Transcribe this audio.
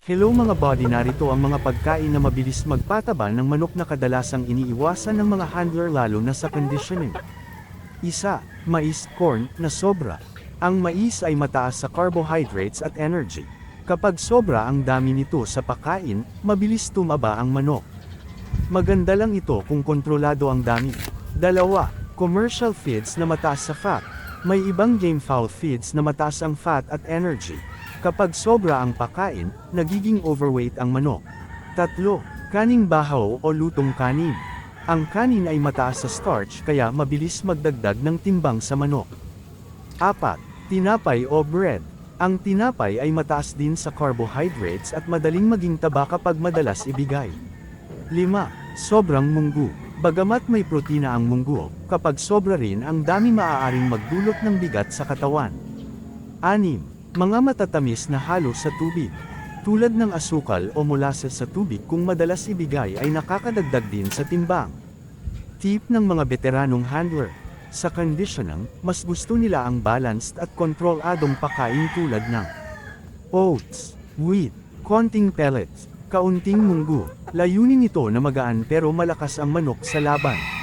Hello mga body, narito ang mga pagkain na mabilis magpataba ng manok na kadalasang iniiwasan ng mga handler lalo na sa conditioning. Isa, mais, corn, na sobra. Ang mais ay mataas sa carbohydrates at energy. Kapag sobra ang dami nito sa pagkain, mabilis tumaba ang manok. Maganda lang ito kung kontrolado ang dami. Dalawa, commercial feeds na mataas sa fat. May ibang game fowl feeds na mataas ang fat at energy. Kapag sobra ang pagkain, nagiging overweight ang manok. Tatlo, kaning bahaw o lutong kanin. Ang kanin ay mataas sa starch kaya mabilis magdagdag ng timbang sa manok. Apat, tinapay o bread. Ang tinapay ay mataas din sa carbohydrates at madaling maging taba kapag madalas ibigay. 5. Sobrang munggo. Bagamat may protina ang munggo, kapag sobra rin ang dami maaaring magdulot ng bigat sa katawan. 6. Mga matatamis na halo sa tubig. Tulad ng asukal o molasses sa tubig kung madalas ibigay ay nakakadagdag din sa timbang. Tip ng mga veteranong handler. Sa conditioning, mas gusto nila ang balanced at kontroladong pagkain tulad ng oats, wheat, konting pellets, kaunting munggo. Layunin ito na magaan pero malakas ang manok sa laban.